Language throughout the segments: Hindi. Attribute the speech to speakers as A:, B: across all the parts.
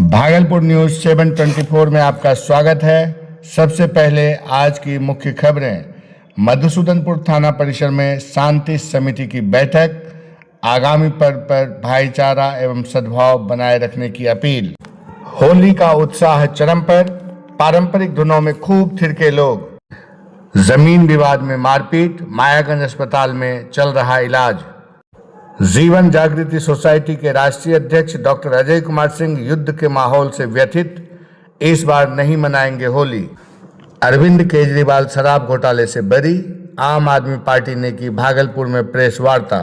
A: भागलपुर न्यूज 724 में आपका स्वागत है। सबसे पहले आज की मुख्य खबरें। मधुसूदनपुर थाना परिसर में शांति समिति की बैठक, आगामी पर्व पर भाईचारा एवं सद्भाव बनाए रखने की अपील। होली का उत्साह चरम पर, पारंपरिक धुनों में खूब थिरके लोग। जमीन विवाद में मारपीट, मायागंज अस्पताल में चल रहा इलाज। जीवन जागृति सोसाइटी के राष्ट्रीय अध्यक्ष डॉक्टर अजय कुमार सिंह युद्ध के माहौल से व्यथित, इस बार नहीं मनाएंगे होली। अरविंद केजरीवाल शराब घोटाले से बरी, आम आदमी पार्टी ने की भागलपुर में प्रेस वार्ता।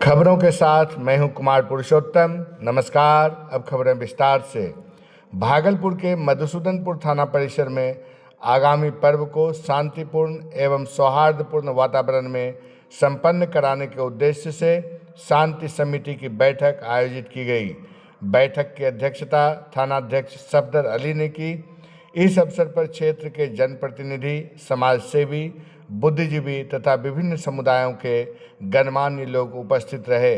A: खबरों के साथ मैं हूं कुमार पुरुषोत्तम। नमस्कार। अब खबरें विस्तार से। भागलपुर के मधुसूदनपुर थाना परिसर में आगामी पर्व को शांतिपूर्ण एवं सौहार्दपूर्ण वातावरण में संपन्न कराने के उद्देश्य से शांति समिति की बैठक आयोजित की गई। बैठक की अध्यक्षता थानाध्यक्ष सफदर अली ने की। इस अवसर पर क्षेत्र के जनप्रतिनिधि, समाजसेवी, बुद्धिजीवी तथा विभिन्न समुदायों के गणमान्य लोग उपस्थित रहे।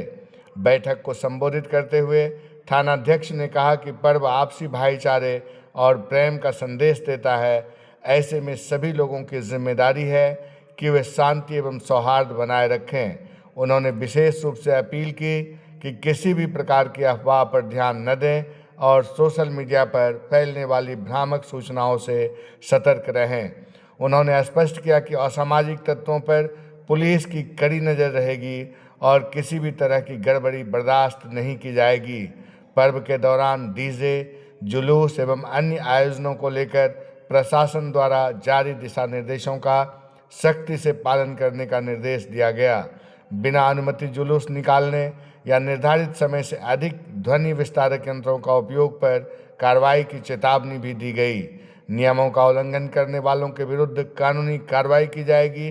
A: बैठक को संबोधित करते हुए थानाध्यक्ष ने कहा कि पर्व आपसी भाईचारे और प्रेम का संदेश देता है। ऐसे में सभी लोगों की जिम्मेदारी है कि वे शांति एवं सौहार्द बनाए रखें। उन्होंने विशेष रूप से अपील की कि किसी भी प्रकार की अफवाह पर ध्यान न दें और सोशल मीडिया पर फैलने वाली भ्रामक सूचनाओं से सतर्क रहें। उन्होंने स्पष्ट किया कि असामाजिक तत्वों पर पुलिस की कड़ी नज़र रहेगी और किसी भी तरह की गड़बड़ी बर्दाश्त नहीं की जाएगी। पर्व के दौरान डीजे, जुलूस एवं अन्य आयोजनों को लेकर प्रशासन द्वारा जारी दिशा निर्देशों का सख्ती से पालन करने का निर्देश दिया गया। बिना अनुमति जुलूस निकालने या निर्धारित समय से अधिक ध्वनि विस्तारक यंत्रों का उपयोग पर कार्रवाई की चेतावनी भी दी गई। नियमों का उल्लंघन करने वालों के विरुद्ध कानूनी कार्रवाई की जाएगी।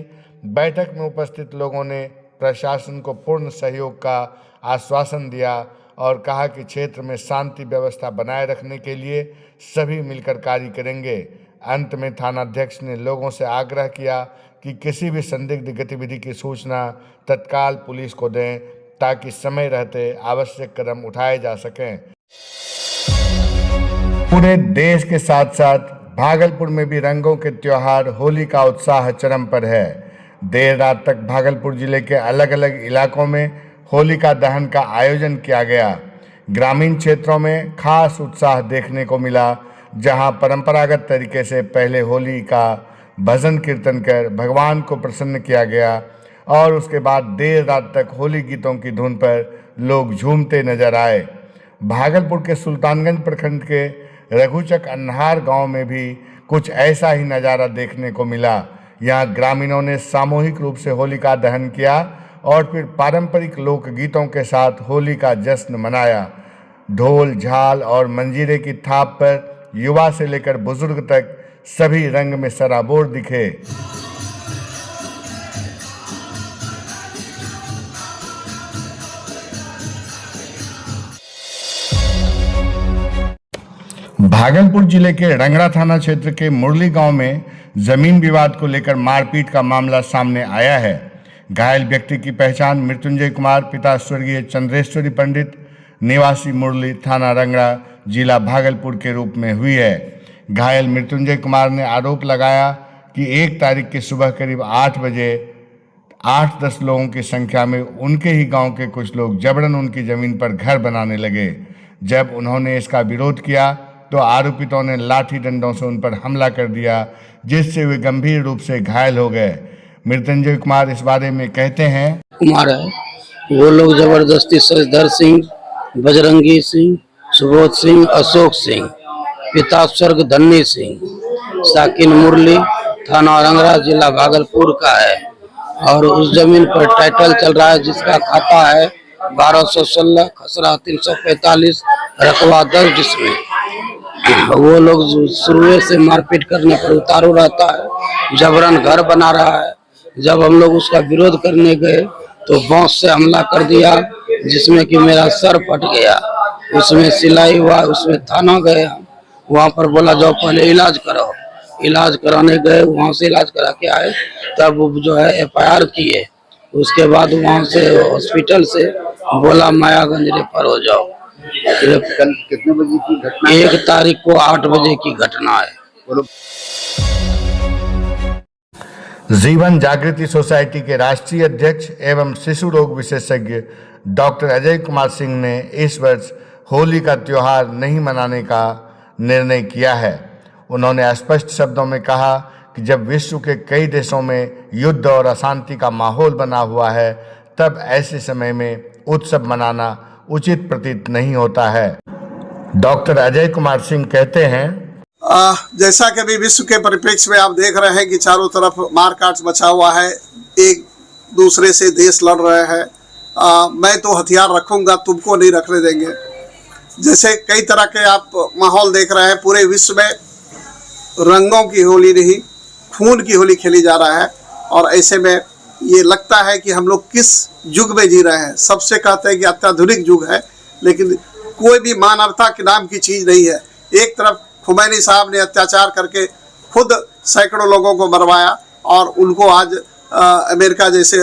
A: बैठक में उपस्थित लोगों ने प्रशासन को पूर्ण सहयोग का आश्वासन दिया और कहा कि क्षेत्र में शांति व्यवस्था बनाए रखने के लिए सभी मिलकर कार्य करेंगे। अंत में थानाध्यक्ष ने लोगों से आग्रह किया कि किसी भी संदिग्ध गतिविधि की सूचना तत्काल पुलिस को दें ताकि समय रहते आवश्यक कदम उठाए जा सकें। पूरे देश के साथ साथ भागलपुर में भी रंगों के त्योहार होली का उत्साह चरम पर है। देर रात तक भागलपुर जिले के अलग अलग इलाकों में होलिका दहन का आयोजन किया गया। ग्रामीण क्षेत्रों में खास उत्साह देखने को मिला, जहां परंपरागत तरीके से पहले होली का भजन कीर्तन कर भगवान को प्रसन्न किया गया और उसके बाद देर रात तक होली गीतों की धुन पर लोग झूमते नजर आए। भागलपुर के सुल्तानगंज प्रखंड के रघुचक अन्हार गांव में भी कुछ ऐसा ही नज़ारा देखने को मिला। यहाँ ग्रामीणों ने सामूहिक रूप से होलिका दहन किया और फिर पारंपरिक लोकगीतों के साथ होली का जश्न मनाया। ढोल, झाल और मंजीरे की थाप पर युवा से लेकर बुजुर्ग तक सभी रंग में सराबोर दिखे। भागलपुर जिले के रंगड़ा थाना क्षेत्र के मुरली गांव में जमीन विवाद को लेकर मारपीट का मामला सामने आया है। घायल व्यक्ति की पहचान मृत्युंजय कुमार, पिता स्वर्गीय चंद्रेश्वरी पंडित, निवासी मुरली, थाना रंगड़ा, जिला भागलपुर के रूप में हुई है। घायल मृत्युंजय कुमार ने आरोप लगाया कि 1 तारीख की सुबह करीब 8 बजे 8-10 लोगों की संख्या में उनके ही गांव के कुछ लोग जबरन उनकी ज़मीन पर घर बनाने लगे। जब उन्होंने इसका विरोध किया तो आरोपितों ने लाठी डंडों से उन पर हमला कर दिया, जिससे वे गंभीर रूप से घायल हो गए। मृत्युंजय कुमार इस बारे में कहते हैं,
B: कुमार है, वो लोग जबरदस्ती सरदार सिंह, बजरंगी सिंह, सुबोध सिंह, अशोक सिंह, पिता स्वर्ग धन्नी सिंह, साकिन मुरली, थाना रंगड़ा, जिला भागलपुर का है और उस जमीन पर टाइटल चल रहा है जिसका खाता है 1216 खसरा 345 रकबा 10, जिसमें वो लोग शुरू से मारपीट करने पर उतारू रहता है, जबरन घर बना रहा है। जब हम लोग उसका विरोध करने गए तो बांस से हमला कर दिया, जिसमें कि मेरा सर फट गया, उसमें सिलाई हुआ। उसमें थाना गए, वहाँ पर बोला जाओ पहले इलाज कराओ। इलाज कराने गए, वहाँ से इलाज करा के आए, तब जो है FIR किए। उसके बाद वहाँ से हॉस्पिटल से बोला मायागंज रेफर हो जाओ।
C: कल कितने बजे की घटना है?
B: 1 तारीख को 8 बजे की घटना है।
C: बोलो।
A: जीवन जागृति सोसाइटी के राष्ट्रीय अध्यक्ष एवं शिशु रोग विशेषज्ञ डॉक्टर अजय कुमार सिंह ने इस वर्ष होली का त्योहार नहीं मनाने का निर्णय किया है। उन्होंने स्पष्ट शब्दों में कहा कि जब विश्व के कई देशों में युद्ध और अशांति का माहौल बना हुआ है, तब ऐसे समय में उत्सव मनाना उचित प्रतीत नहीं होता है। डॉक्टर अजय कुमार सिंह कहते हैं,
D: जैसा कि अभी विश्व के परिप्रेक्ष्य में आप देख रहे हैं कि चारों तरफ मारकाट मचा हुआ है, एक दूसरे से देश लड़ रहे हैं। मैं तो हथियार रखूंगा, तुमको नहीं रखने देंगे, जैसे कई तरह के आप माहौल देख रहे हैं। पूरे विश्व में रंगों की होली नहीं, खून की होली खेली जा रहा है। और ऐसे में ये लगता है कि हम लोग किस युग में जी रहे हैं। सबसे कहते हैं कि अत्याधुनिक युग है, लेकिन कोई भी मानवता के नाम की चीज़ नहीं है। एक तरफ खुमैनी साहब ने अत्याचार करके खुद सैकड़ों लोगों को मरवाया और उनको आज अमेरिका जैसे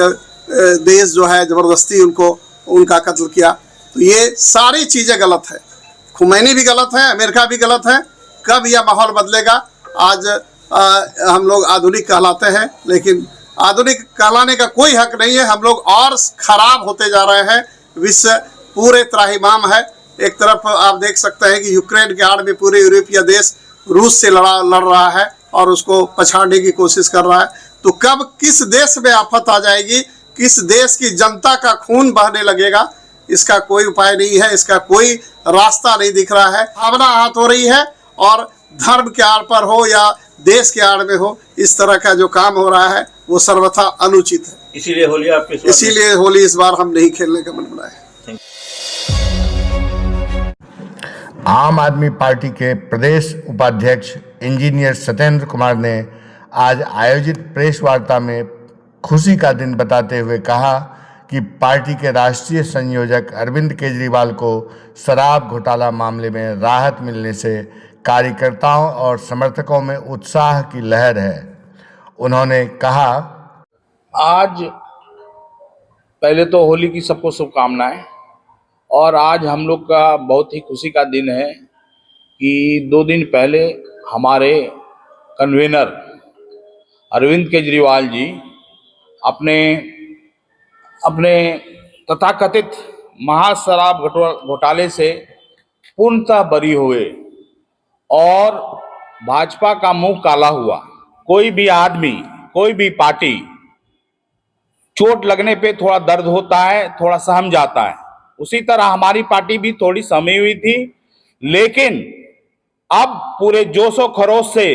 D: देश जो है ज़बरदस्ती उनका कत्ल किया। तो ये सारी चीज़ें गलत है। खुमैनी भी गलत है, अमेरिका भी गलत है। कब यह माहौल बदलेगा? आज हम लोग आधुनिक कहलाते हैं, लेकिन आधुनिक कहलाने का कोई हक नहीं है। हम लोग और ख़राब होते जा रहे हैं। विश्व पूरे त्राहिमाम है। एक तरफ आप देख सकते हैं कि यूक्रेन के आड़ में पूरे यूरोपीय देश रूस से लड़ रहा है और उसको पछाड़ने की कोशिश कर रहा है। तो कब किस देश में आफत आ जाएगी, किस देश की जनता का खून बहने लगेगा, इसका कोई उपाय नहीं है, इसका कोई रास्ता नहीं दिख रहा है। भावना आहत हो रही है और धर्म के आड़ पर हो या देश के आड़ में हो, इस तरह का जो काम हो रहा है वो सर्वथा अनुचित है।
E: इसीलिए होली
D: इस बार हम नहीं खेलने का मन बनाए।
A: आम आदमी पार्टी के प्रदेश उपाध्यक्ष इंजीनियर सत्येंद्र कुमार ने आज आयोजित प्रेस वार्ता में खुशी का दिन बताते हुए कहा कि पार्टी के राष्ट्रीय संयोजक अरविंद केजरीवाल को शराब घोटाला मामले में राहत मिलने से कार्यकर्ताओं और समर्थकों में उत्साह की लहर है। उन्होंने कहा,
F: आज पहले तो होली की सबको शुभकामनाएं। और आज हम लोग का बहुत ही खुशी का दिन है कि 2 दिन पहले हमारे कन्वेनर अरविंद केजरीवाल जी अपने तथाकथित महाशराब घोटाले से पूर्णतः बरी हुए और भाजपा का मुंह काला हुआ। कोई भी आदमी, कोई भी पार्टी चोट लगने पे थोड़ा दर्द होता है, थोड़ा सहम जाता है। उसी तरह हमारी पार्टी भी थोड़ी सहमी हुई थी, लेकिन अब पूरे जोशो खरोश से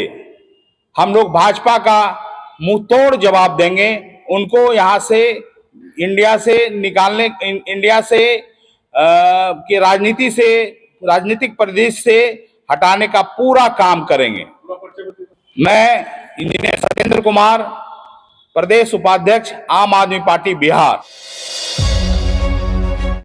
F: हम लोग भाजपा का मुंह तोड़ जवाब देंगे। उनको यहाँ से इंडिया से निकालने, इंडिया से की राजनीतिक परिदृश्य से हटाने का पूरा काम करेंगे। मैं इंजीनियर सत्येंद्र कुमार, प्रदेश उपाध्यक्ष आम आदमी पार्टी बिहार।